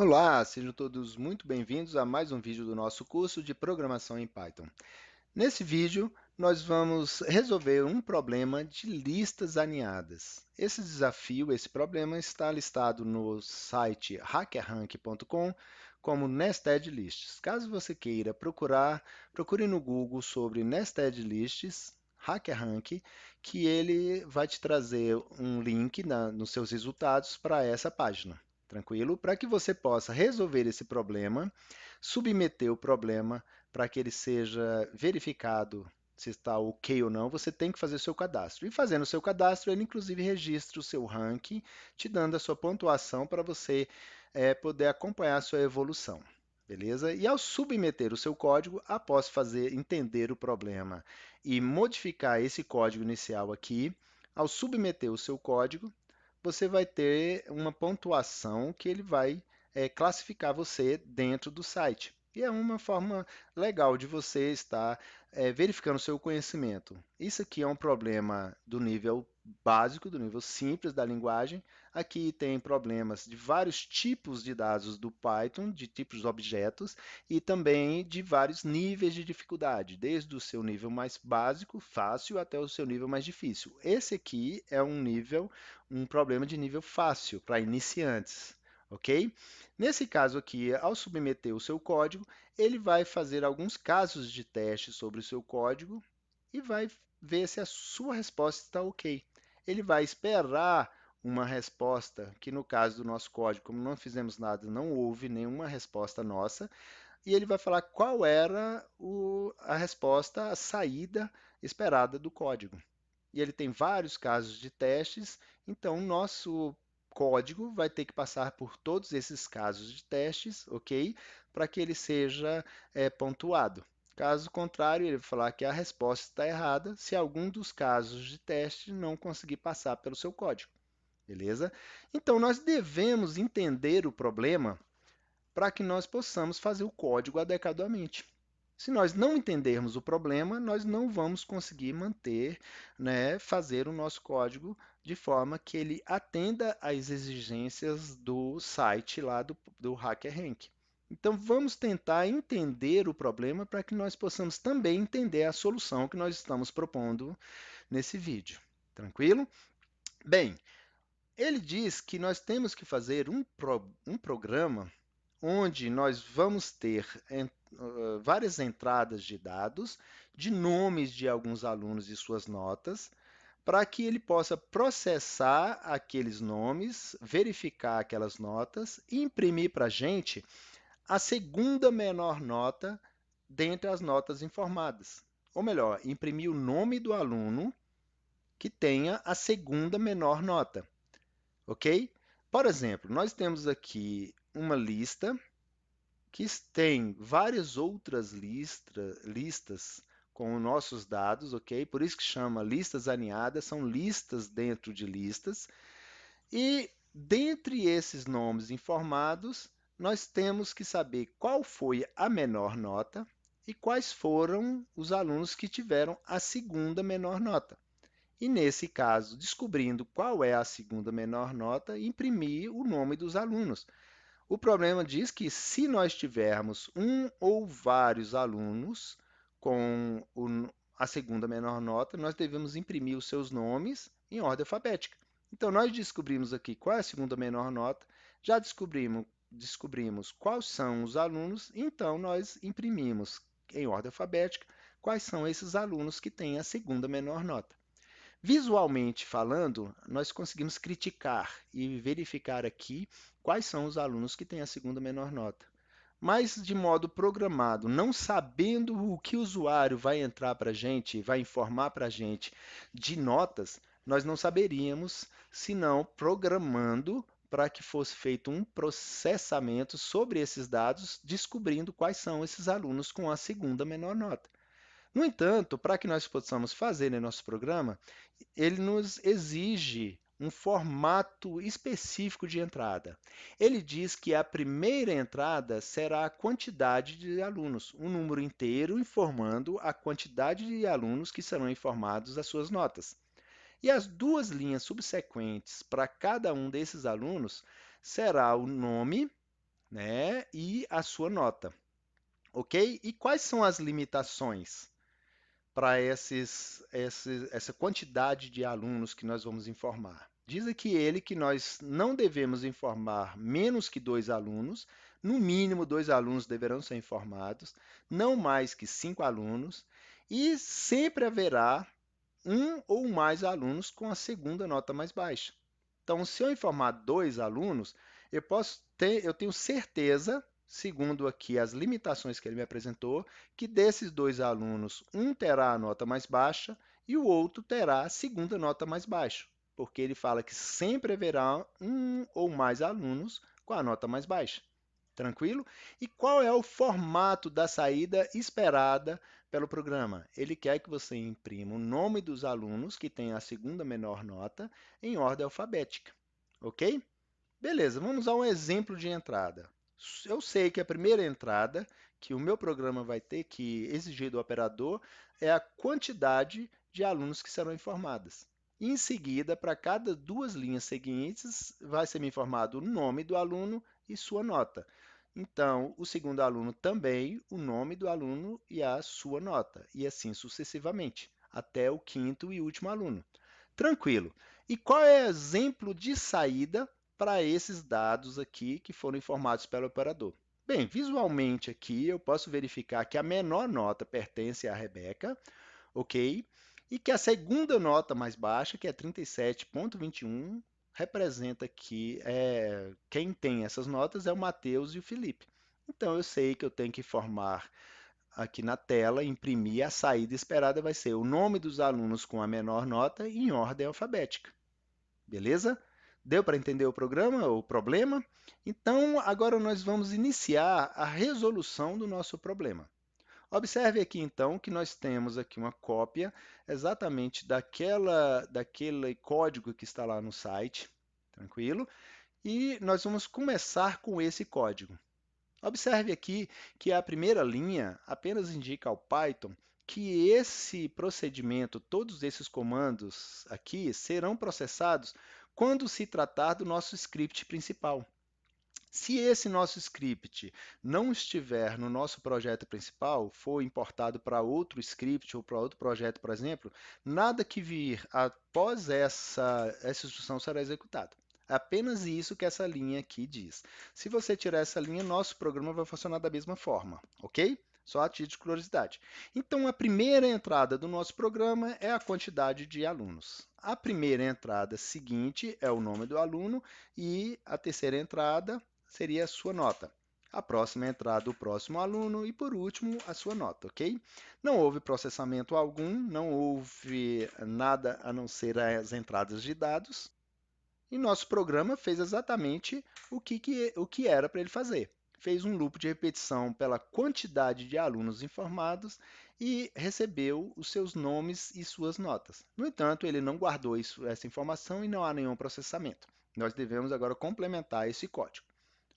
Olá, sejam todos muito bem-vindos a mais um vídeo do nosso curso de Programação em Python. Nesse vídeo, nós vamos resolver um problema de listas alinhadas. Esse desafio, esse problema, está listado no site hackerrank.com como Nested Lists. Caso você queira procurar, procure no Google sobre Nested Lists, HackerRank, que ele vai te trazer um link nos seus resultados para essa página. Tranquilo? Para que você possa resolver esse problema, submeter o problema para que ele seja verificado se está ok ou não, você tem que fazer o seu cadastro. E fazendo o seu cadastro, ele inclusive registra o seu ranking, te dando a sua pontuação para você poder acompanhar a sua evolução. Beleza? E ao submeter o seu código, após entender o problema e modificar esse código inicial aqui, ao submeter o seu código, você vai ter uma pontuação que ele vai classificar você dentro do site. E é uma forma legal de você estar verificando o seu conhecimento. Isso aqui é um problema do nível básico, do nível simples da linguagem. Aqui tem problemas de vários tipos de dados do Python, de tipos de objetos, e também de vários níveis de dificuldade, desde o seu nível mais básico, fácil, até o seu nível mais difícil. Esse aqui é um problema de nível fácil para iniciantes, ok? Nesse caso aqui, ao submeter o seu código, ele vai fazer alguns casos de teste sobre o seu código e vai ver se a sua resposta está ok. Ele vai esperar uma resposta, que no caso do nosso código, como não fizemos nada, não houve nenhuma resposta nossa, e ele vai falar qual era a resposta, a saída esperada do código. E ele tem vários casos de testes, então o nosso código vai ter que passar por todos esses casos de testes, ok? Para que ele seja pontuado. Caso contrário, ele vai falar que a resposta está errada se algum dos casos de teste não conseguir passar pelo seu código, beleza? Então, nós devemos entender o problema para que nós possamos fazer o código adequadamente. Se nós não entendermos o problema, nós não vamos conseguir manter, né, fazer o nosso código de forma que ele atenda às exigências do site lá do HackerRank. Então, vamos tentar entender o problema para que nós possamos também entender a solução que nós estamos propondo nesse vídeo. Tranquilo? Bem, ele diz que nós temos que fazer um programa onde nós vamos ter várias entradas de dados, de nomes de alguns alunos e suas notas, para que ele possa processar aqueles nomes, verificar aquelas notas e imprimir para a gente a segunda menor nota dentre as notas informadas. Ou melhor, imprimir o nome do aluno que tenha a segunda menor nota, ok? Por exemplo, nós temos aqui uma lista que tem várias outras listas com os nossos dados, ok? Por isso que chama listas alinhadas, são listas dentro de listas. E dentre esses nomes informados, nós temos que saber qual foi a menor nota e quais foram os alunos que tiveram a segunda menor nota. E nesse caso, descobrindo qual é a segunda menor nota, imprimir o nome dos alunos. O problema diz que se nós tivermos um ou vários alunos com a segunda menor nota, nós devemos imprimir os seus nomes em ordem alfabética. Então, nós descobrimos aqui qual é a segunda menor nota, já descobrimos quais são os alunos, então nós imprimimos em ordem alfabética quais são esses alunos que têm a segunda menor nota. Visualmente falando, nós conseguimos criticar e verificar aqui quais são os alunos que têm a segunda menor nota. Mas de modo programado, não sabendo o que o usuário vai entrar para a gente, vai informar para a gente de notas, nós não saberíamos, senão programando para que fosse feito um processamento sobre esses dados, descobrindo quais são esses alunos com a segunda menor nota. No entanto, para que nós possamos fazer no nosso programa, ele nos exige um formato específico de entrada. Ele diz que a primeira entrada será a quantidade de alunos, um número inteiro informando a quantidade de alunos que serão informados as suas notas. E as duas linhas subsequentes para cada um desses alunos será o nome né? E a sua nota, ok? E quais são as limitações para essa quantidade de alunos que nós vamos informar? Diz aqui ele que nós não devemos informar menos que 2 alunos, no mínimo 2 alunos deverão ser informados, não mais que 5 alunos, e sempre haverá um ou mais alunos com a segunda nota mais baixa. Então, se eu informar 2 alunos, eu tenho certeza, segundo aqui as limitações que ele me apresentou, que desses 2 alunos, um terá a nota mais baixa e o outro terá a segunda nota mais baixa, porque ele fala que sempre haverá um ou mais alunos com a nota mais baixa. Tranquilo? E qual é o formato da saída esperada pelo programa? Ele quer que você imprima o nome dos alunos que têm a segunda menor nota em ordem alfabética, ok? Beleza, vamos a um exemplo de entrada. Eu sei que a primeira entrada que o meu programa vai ter que exigir do operador é a quantidade de alunos que serão informadas. Em seguida, para cada 2 linhas seguintes, vai ser me informado o nome do aluno e sua nota. Então, o segundo aluno também, o nome do aluno e a sua nota, e assim sucessivamente, até o quinto e último aluno. Tranquilo. E qual é o exemplo de saída para esses dados aqui que foram informados pelo operador? Bem, visualmente aqui eu posso verificar que a menor nota pertence à Rebeca, ok? E que a segunda nota mais baixa, que é 37,21, representa aqui, quem tem essas notas é o Matheus e o Felipe. Então eu sei que eu tenho que informar aqui na tela, imprimir, a saída esperada vai ser o nome dos alunos com a menor nota em ordem alfabética. Beleza? Deu para entender o programa, o problema? Então, agora nós vamos iniciar a resolução do nosso problema. Observe aqui, então, que nós temos aqui uma cópia exatamente daquele código que está lá no site, tranquilo? E nós vamos começar com esse código. Observe aqui que a primeira linha apenas indica ao Python que esse procedimento, todos esses comandos aqui, serão processados quando se tratar do nosso script principal. Se esse nosso script não estiver no nosso projeto principal, for importado para outro script ou para outro projeto, por exemplo, nada que vir após essa instrução será executado. É apenas isso que essa linha aqui diz. Se você tirar essa linha, nosso programa vai funcionar da mesma forma, ok? Só a título de curiosidade. Então, a primeira entrada do nosso programa é a quantidade de alunos. A primeira entrada seguinte é o nome do aluno e a terceira entrada seria a sua nota. A próxima entrada, o próximo aluno e, por último, a sua nota, ok? Não houve processamento algum, não houve nada a não ser as entradas de dados, e nosso programa fez exatamente o que era para ele fazer. Fez um loop de repetição pela quantidade de alunos informados e recebeu os seus nomes e suas notas. No entanto, ele não guardou essa informação e não há nenhum processamento. Nós devemos agora complementar esse código.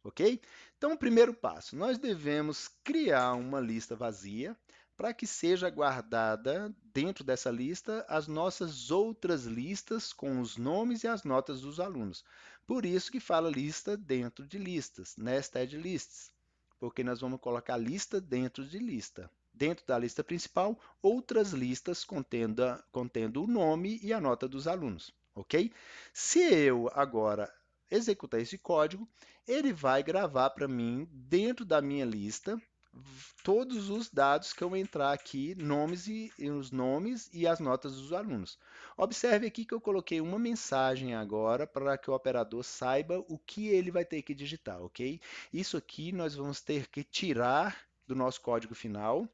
Ok? Então, o primeiro passo, nós devemos criar uma lista vazia para que seja guardada dentro dessa lista as nossas outras listas com os nomes e as notas dos alunos. Por isso que fala lista dentro de listas, nested lists, porque nós vamos colocar lista dentro de lista. Dentro da lista principal, outras listas contendo o nome e a nota dos alunos, ok? Se eu agora executar esse código, ele vai gravar para mim, dentro da minha lista, todos os dados que eu entrar aqui, os nomes e as notas dos alunos. Observe aqui que eu coloquei uma mensagem agora para que o operador saiba o que ele vai ter que digitar, ok? Isso aqui nós vamos ter que tirar do nosso código final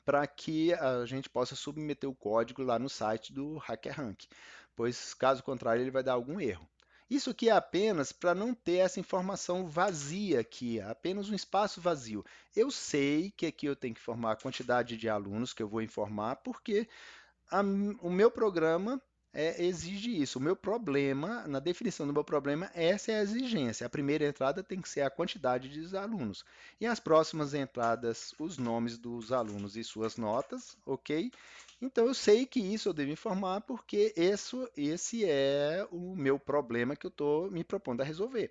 para que a gente possa submeter o código lá no site do HackerRank, pois caso contrário ele vai dar algum erro. Isso aqui é apenas para não ter essa informação vazia aqui, apenas um espaço vazio. Eu sei que aqui eu tenho que informar a quantidade de alunos que eu vou informar, porque o meu programa exige isso. O meu problema, na definição do meu problema, essa é a exigência. A primeira entrada tem que ser a quantidade de alunos. E as próximas entradas, os nomes dos alunos e suas notas, ok? Então eu sei que isso eu devo informar porque esse é o meu problema que eu estou me propondo a resolver.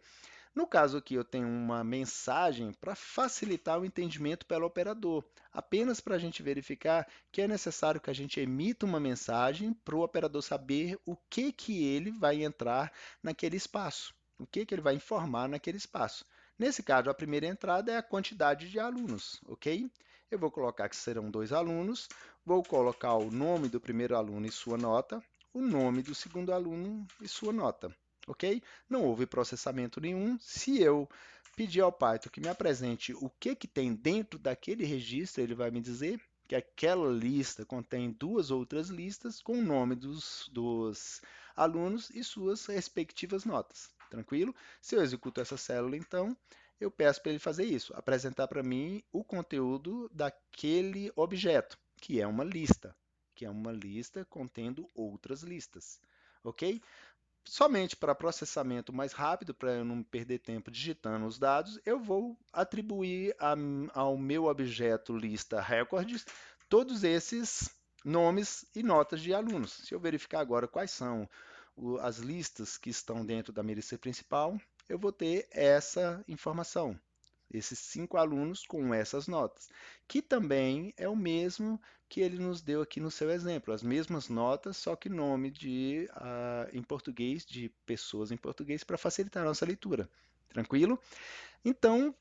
No caso aqui, eu tenho uma mensagem para facilitar o entendimento pelo operador, apenas para a gente verificar que é necessário que a gente emita uma mensagem para o operador saber o que ele vai entrar naquele espaço, o que ele vai informar naquele espaço. Nesse caso, a primeira entrada é a quantidade de alunos, ok? Eu vou colocar que serão 2 alunos, vou colocar o nome do primeiro aluno e sua nota, o nome do segundo aluno e sua nota, ok? Não houve processamento nenhum. Se eu pedir ao Python que me apresente o que tem dentro daquele registro, ele vai me dizer que aquela lista contém 2 outras listas com o nome dos alunos e suas respectivas notas. Tranquilo? Se eu executo essa célula, então, eu peço para ele fazer isso, apresentar para mim o conteúdo daquele objeto, que é uma lista contendo outras listas, ok? Somente para processamento mais rápido, para eu não perder tempo digitando os dados, eu vou atribuir ao meu objeto lista records todos esses nomes e notas de alunos. Se eu verificar agora quais são as listas que estão dentro da minha lista principal, eu vou ter essa informação, esses 5 alunos com essas notas, que também é o mesmo que ele nos deu aqui no seu exemplo, as mesmas notas, só que nome em português, de pessoas em português, para facilitar a nossa leitura. Tranquilo? Então,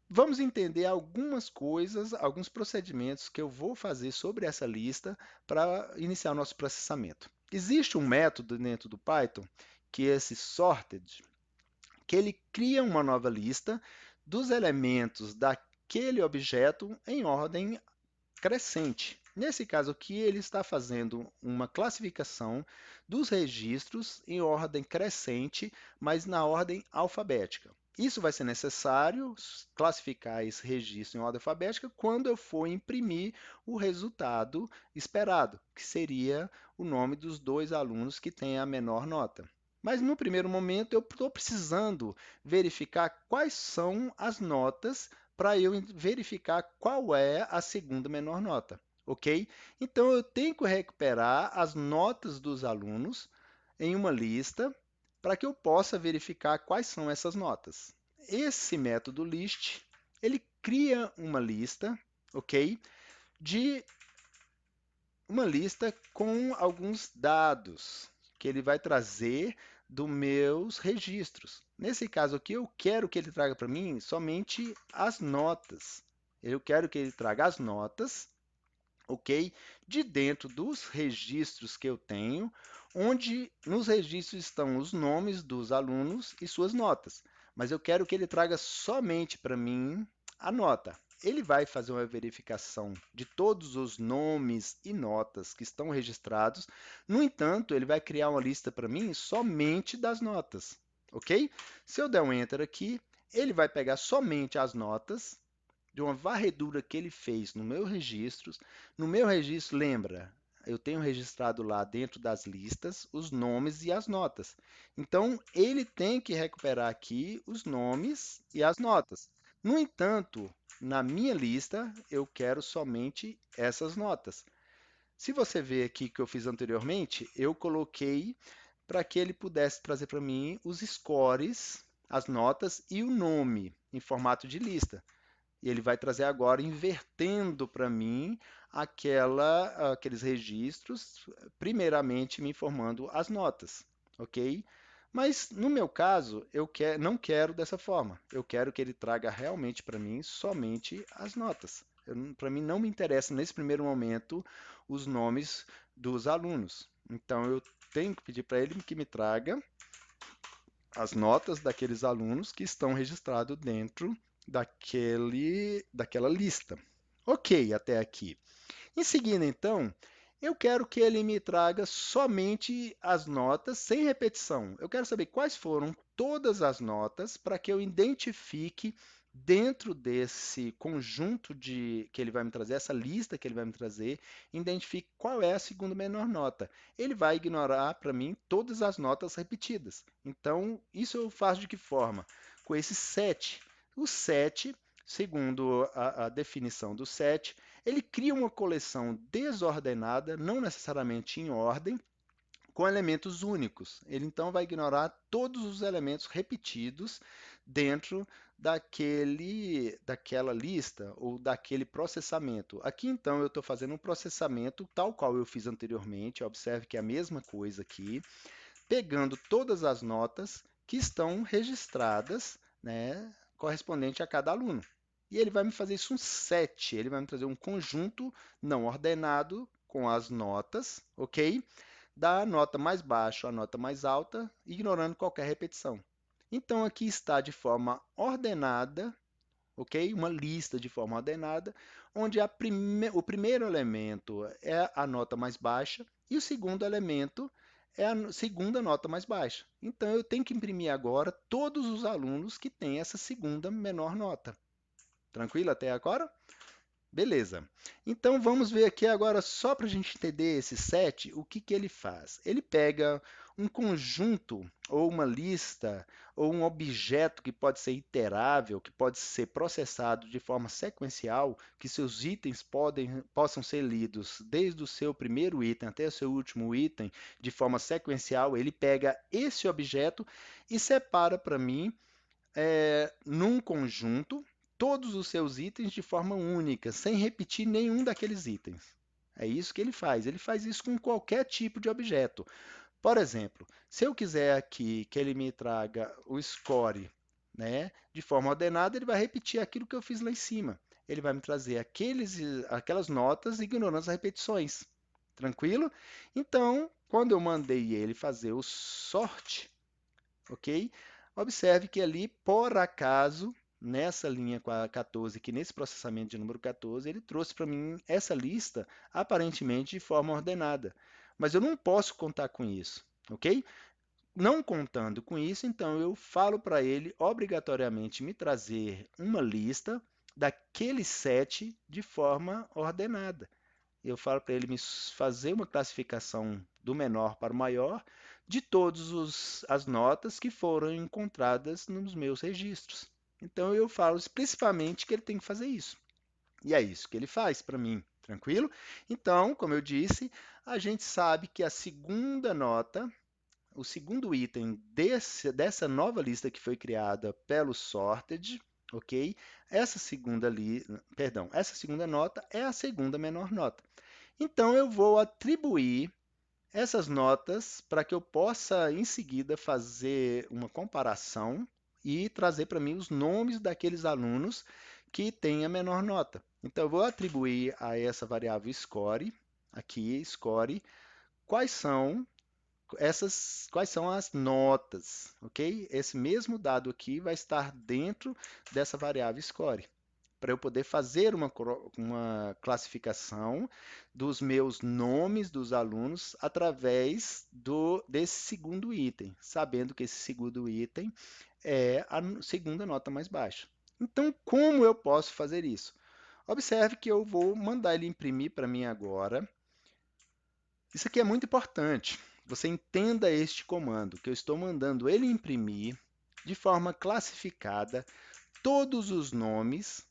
vamos entender algumas coisas, alguns procedimentos que eu vou fazer sobre essa lista para iniciar o nosso processamento. Existe um método dentro do Python, que é esse sorted, que ele cria uma nova lista dos elementos daquele objeto em ordem crescente. Nesse caso aqui, ele está fazendo uma classificação dos registros em ordem crescente, mas na ordem alfabética. Isso vai ser necessário classificar esse registro em ordem alfabética quando eu for imprimir o resultado esperado, que seria o nome dos 2 alunos que têm a menor nota. Mas no primeiro momento eu estou precisando verificar quais são as notas para eu verificar qual é a segunda menor nota, ok? Então eu tenho que recuperar as notas dos alunos em uma lista para que eu possa verificar quais são essas notas. Esse método list, ele cria uma lista, ok? De uma lista com alguns dados que ele vai trazer dos meus registros. Nesse caso aqui, eu quero que ele traga para mim somente as notas. Eu quero que ele traga as notas, ok? De dentro dos registros que eu tenho, onde nos registros estão os nomes dos alunos e suas notas. Mas eu quero que ele traga somente para mim a nota. Ele vai fazer uma verificação de todos os nomes e notas que estão registrados. No entanto, ele vai criar uma lista para mim somente das notas, ok? Se eu der um Enter aqui, ele vai pegar somente as notas de uma varredura que ele fez no meu registro. No meu registro, lembra, eu tenho registrado lá dentro das listas os nomes e as notas. Então, ele tem que recuperar aqui os nomes e as notas. No entanto, na minha lista, eu quero somente essas notas. Se você ver aqui que eu fiz anteriormente, eu coloquei para que ele pudesse trazer para mim os scores, as notas e o nome em formato de lista. E ele vai trazer agora invertendo para mim aqueles registros, primeiramente me informando as notas, ok? Mas no meu caso, não quero dessa forma. Eu quero que ele traga realmente para mim somente as notas. Para mim não me interessa nesse primeiro momento os nomes dos alunos. Então eu tenho que pedir para ele que me traga as notas daqueles alunos que estão registrados dentro daquela lista. Ok, até aqui. Em seguida, então, eu quero que ele me traga somente as notas sem repetição. Eu quero saber quais foram todas as notas para que eu identifique dentro desse conjunto que ele vai me trazer, essa lista que ele vai me trazer, identifique qual é a segunda menor nota. Ele vai ignorar para mim todas as notas repetidas. Então, isso eu faço de que forma? Com esse set. O set, segundo a definição do set, ele cria uma coleção desordenada, não necessariamente em ordem, com elementos únicos. Ele então vai ignorar todos os elementos repetidos dentro daquela lista ou daquele processamento. Aqui, então, eu estou fazendo um processamento tal qual eu fiz anteriormente. Observe que é a mesma coisa aqui, pegando todas as notas que estão registradas, né, correspondente a cada aluno. E ele vai me fazer isso um set, ele vai me trazer um conjunto não ordenado com as notas, ok? Da nota mais baixa à nota mais alta, ignorando qualquer repetição. Então, aqui está de forma ordenada, ok? Uma lista de forma ordenada, onde o primeiro elemento é a nota mais baixa e o segundo elemento é a segunda nota mais baixa. Então, eu tenho que imprimir agora todos os alunos que têm essa segunda menor nota. Tranquilo até agora? Beleza. Então, vamos ver aqui agora, só para a gente entender esse set, o que ele faz. Ele pega um conjunto, ou uma lista, ou um objeto que pode ser iterável, que pode ser processado de forma sequencial, que seus itens possam ser lidos desde o seu primeiro item até o seu último item, de forma sequencial. Ele pega esse objeto e separa para mim num conjunto todos os seus itens de forma única, sem repetir nenhum daqueles itens. É isso que ele faz. Ele faz isso com qualquer tipo de objeto. Por exemplo, se eu quiser aqui que ele me traga o score, né, de forma ordenada, ele vai repetir aquilo que eu fiz lá em cima. Ele vai me trazer aquelas notas ignorando as repetições. Tranquilo? Então, quando eu mandei ele fazer o sort, ok? Observe que ali, por acaso, nessa linha 14, que nesse processamento de número 14, ele trouxe para mim essa lista aparentemente de forma ordenada. Mas eu não posso contar com isso, ok? Não contando com isso, então eu falo para ele obrigatoriamente me trazer uma lista daquele set de forma ordenada. Eu falo para ele me fazer uma classificação do menor para o maior de todas as notas que foram encontradas nos meus registros. Então eu falo explicitamente que ele tem que fazer isso. E é isso que ele faz para mim, tranquilo? Então, como eu disse, a gente sabe que a segunda nota, o segundo item dessa nova lista que foi criada pelo sorted, ok? Essa segunda nota é a segunda menor nota. Então, eu vou atribuir essas notas para que eu possa, em seguida, fazer uma comparação e trazer para mim os nomes daqueles alunos que têm a menor nota. Então, eu vou atribuir a essa variável score, aqui, score, quais são quais são as notas, ok? Esse mesmo dado aqui vai estar dentro dessa variável score para eu poder fazer uma classificação dos meus nomes dos alunos através desse segundo item, sabendo que esse segundo item é a segunda nota mais baixa. Então, como eu posso fazer isso? Observe que eu vou mandar ele imprimir para mim agora. Isso aqui é muito importante. Você entenda este comando, que eu estou mandando ele imprimir de forma classificada todos os nomes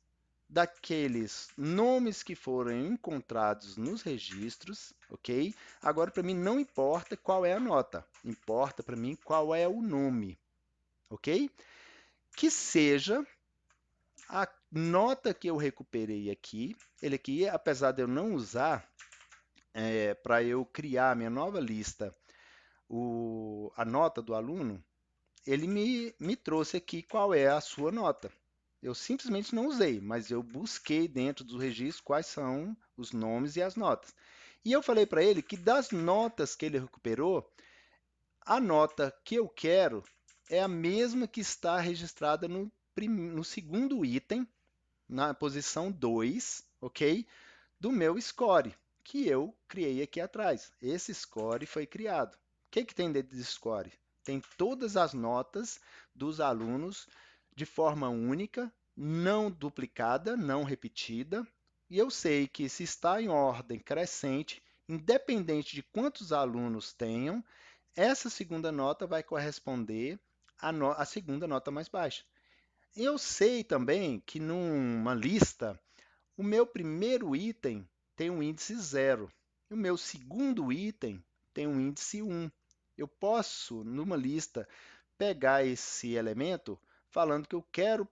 daqueles nomes que foram encontrados nos registros, ok? Agora, para mim, não importa qual é a nota, importa para mim qual é o nome, ok? Que seja a nota que eu recuperei aqui, ele aqui, apesar de eu não usar para eu criar a minha nova lista, a nota do aluno, ele me trouxe aqui qual é a sua nota. Eu simplesmente não usei, mas eu busquei dentro do registro quais são os nomes e as notas. E eu falei para ele que das notas que ele recuperou, a nota que eu quero é a mesma que está registrada no segundo item, na posição 2, ok? Do meu score, que eu criei aqui atrás. Esse score foi criado. O que tem dentro desse score? Tem todas as notas dos alunos de forma única, não duplicada, não repetida. E eu sei que se está em ordem crescente, independente de quantos alunos tenham, essa segunda nota vai corresponder à segunda nota mais baixa. Eu sei também que numa lista, o meu primeiro item tem um índice 0 e o meu segundo item tem um índice 1. Eu posso, numa lista, pegar esse elemento falando que eu quero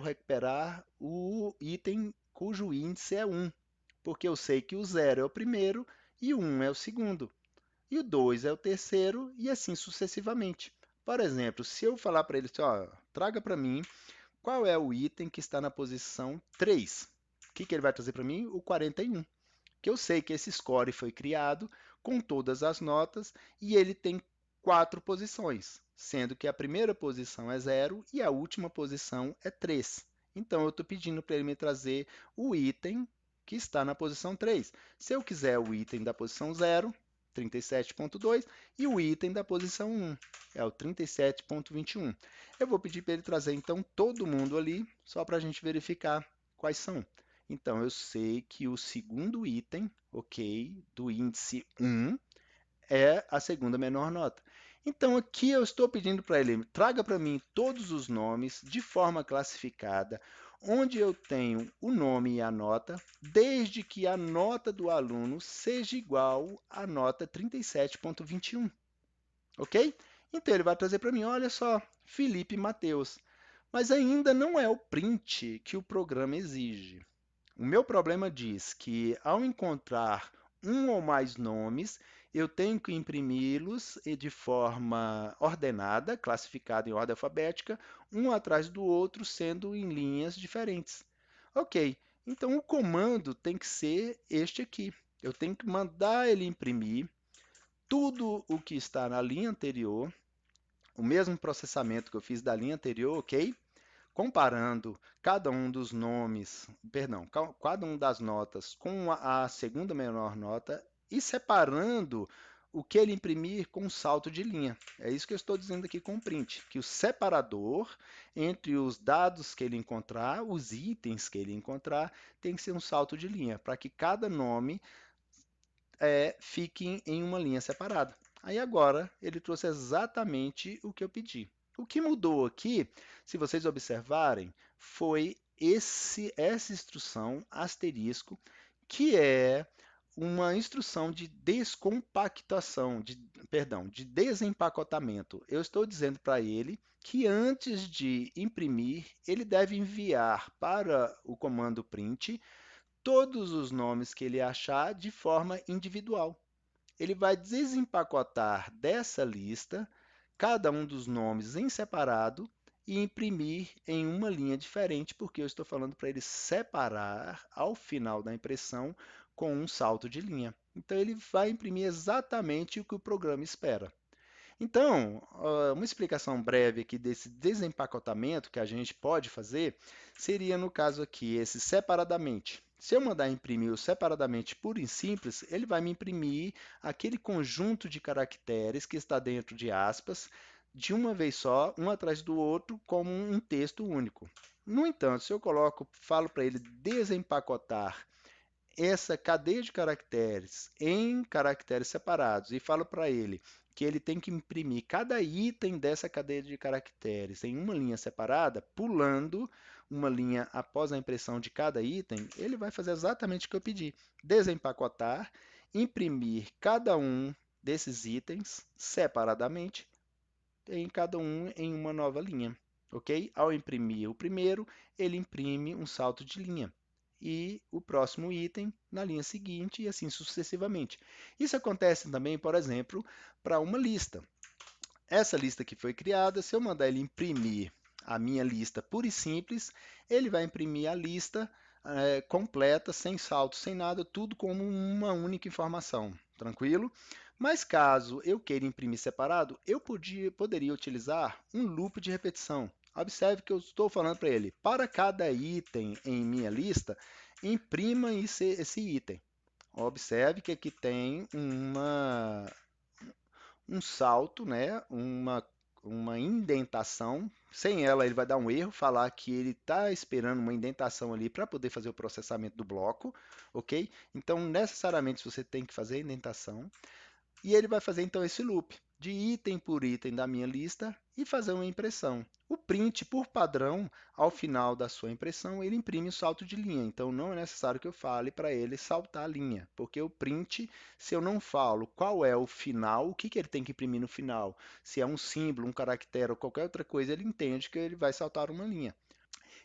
recuperar o item cujo índice é 1, porque eu sei que o 0 é o primeiro e o 1 é o segundo, e o 2 é o terceiro, e assim sucessivamente. Por exemplo, se eu falar para ele assim, ó, traga para mim qual é o item que está na posição 3, o que ele vai trazer para mim? O 41, que eu sei que esse score foi criado com todas as notas e ele tem 4 posições, sendo que a primeira posição é 0 e a última posição é 3. Então, eu estou pedindo para ele me trazer o item que está na posição 3. Se eu quiser o item da posição 0, 37.2, e o item da posição 1, é o 37.21. Eu vou pedir para ele trazer, então, todo mundo ali, só para a gente verificar quais são. Então, eu sei que o segundo item, ok, do índice 1 é a segunda menor nota. Então, aqui eu estou pedindo para ele, traga para mim todos os nomes de forma classificada, onde eu tenho o nome e a nota, desde que a nota do aluno seja igual à nota 37.21, ok? Então, ele vai trazer para mim, olha só, Felipe Mateus, mas ainda não é o print que o programa exige. O meu problema diz que, ao encontrar um ou mais nomes, eu tenho que imprimi-los de forma ordenada, classificada em ordem alfabética, um atrás do outro, sendo em linhas diferentes. Ok, então o comando tem que ser este aqui. Eu tenho que mandar ele imprimir tudo o que está na linha anterior, o mesmo processamento que eu fiz da linha anterior, ok? Comparando cada um dos nomes, perdão, cada um das notas com a segunda menor nota e separando o que ele imprimir com um salto de linha. É isso que eu estou dizendo aqui com o print, que o separador entre os dados que ele encontrar, os itens que ele encontrar, tem que ser um salto de linha, para que cada nome fique em uma linha separada. Aí agora ele trouxe exatamente o que eu pedi. O que mudou aqui, se vocês observarem, foi essa instrução asterisco, que é uma instrução de descompactação, de desempacotamento. Eu estou dizendo para ele que antes de imprimir, ele deve enviar para o comando print todos os nomes que ele achar de forma individual. Ele vai desempacotar dessa lista cada um dos nomes em separado e imprimir em uma linha diferente, porque eu estou falando para ele separar ao final da impressão com um salto de linha. Então, ele vai imprimir exatamente o que o programa espera. Então, uma explicação breve aqui desse desempacotamento que a gente pode fazer seria, no caso aqui, esse separadamente. Se eu mandar imprimir o separadamente puro e simples, ele vai me imprimir aquele conjunto de caracteres que está dentro de aspas, de uma vez só, um atrás do outro, como um texto único. No entanto, se eu falo para ele desempacotar essa cadeia de caracteres em caracteres separados e falo para ele que ele tem que imprimir cada item dessa cadeia de caracteres em uma linha separada, pulando uma linha após a impressão de cada item, ele vai fazer exatamente o que eu pedi: desempacotar, imprimir cada um desses itens separadamente, em cada um em uma nova linha. Ok? Ao imprimir o primeiro, ele imprime um salto de linha e o próximo item na linha seguinte e assim sucessivamente. Isso acontece também, por exemplo, para uma lista. Essa lista que foi criada, se eu mandar ele imprimir a minha lista pura e simples, ele vai imprimir a lista completa, sem salto, sem nada, tudo como uma única informação. Tranquilo? Mas caso eu queira imprimir separado, eu poderia utilizar um loop de repetição. Observe que eu estou falando para ele, para cada item em minha lista, imprima esse item. Observe que aqui tem um salto, né? uma indentação. Sem ela, ele vai dar um erro, falar que ele está esperando uma indentação ali para poder fazer o processamento do bloco, ok? Então, necessariamente, você tem que fazer a indentação. E ele vai fazer, então, esse loop. de item por item da minha lista e fazer uma impressão. O print, por padrão, ao final da sua impressão, ele imprime o salto de linha. Então, não é necessário que eu fale para ele saltar a linha, porque o print, se eu não falo qual é o final, o que ele tem que imprimir no final, se é um símbolo, um caractere ou qualquer outra coisa, ele entende que ele vai saltar uma linha.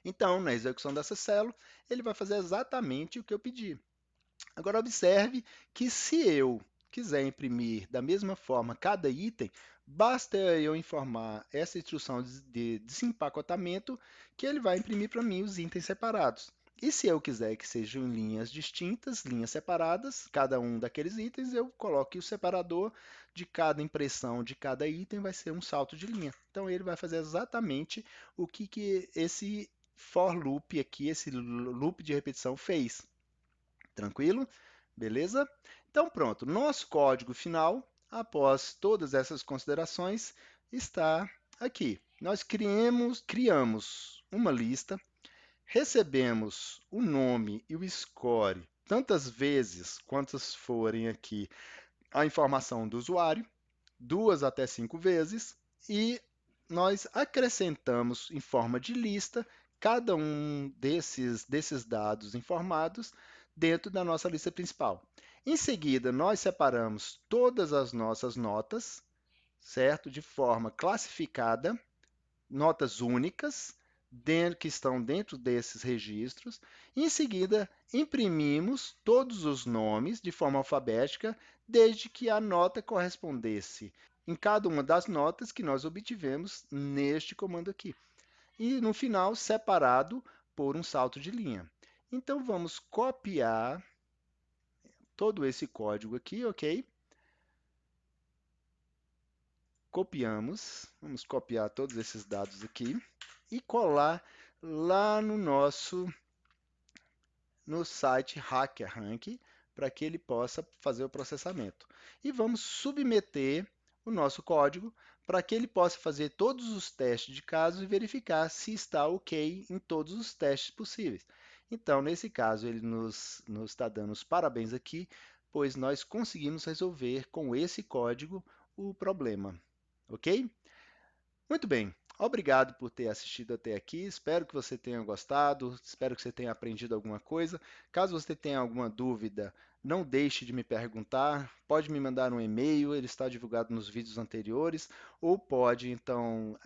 Então, na execução dessa célula, ele vai fazer exatamente o que eu pedi. Agora, observe que se eu quiser imprimir da mesma forma cada item, basta eu informar essa instrução de desempacotamento que ele vai imprimir para mim os itens separados. E se eu quiser que sejam em linhas distintas, linhas separadas, cada um daqueles itens, eu coloco o separador de cada impressão de cada item vai ser um salto de linha. Então, ele vai fazer exatamente o que esse for loop aqui, esse loop de repetição fez. Tranquilo? Beleza? Então, pronto. Nosso código final, após todas essas considerações, está aqui. Nós criamos uma lista, recebemos o nome e o score tantas vezes quantas forem aqui a informação do usuário, 2 até 5 vezes, e nós acrescentamos em forma de lista cada um desses dados informados dentro da nossa lista principal. Em seguida, nós separamos todas as nossas notas, certo? De forma classificada, notas únicas, que estão dentro desses registros. Em seguida, imprimimos todos os nomes de forma alfabética, desde que a nota correspondesse em cada uma das notas que nós obtivemos neste comando aqui. E no final, separado por um salto de linha. Então, vamos copiar todo esse código aqui, ok? Copiamos, vamos copiar todos esses dados aqui e colar lá no site HackerRank para que ele possa fazer o processamento. E vamos submeter o nosso código para que ele possa fazer todos os testes de caso e verificar se está ok em todos os testes possíveis. Então, nesse caso, ele nos está dando os parabéns aqui, pois nós conseguimos resolver com esse código o problema. Ok? Muito bem. Obrigado por ter assistido até aqui. Espero que você tenha gostado. Espero que você tenha aprendido alguma coisa. Caso você tenha alguma dúvida, não deixe de me perguntar. Pode me mandar um e-mail, ele está divulgado nos vídeos anteriores. Ou pode, então,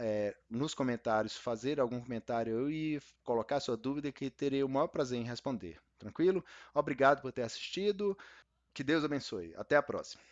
nos comentários, fazer algum comentário e colocar sua dúvida, que terei o maior prazer em responder. Tranquilo? Obrigado por ter assistido. Que Deus abençoe. Até a próxima.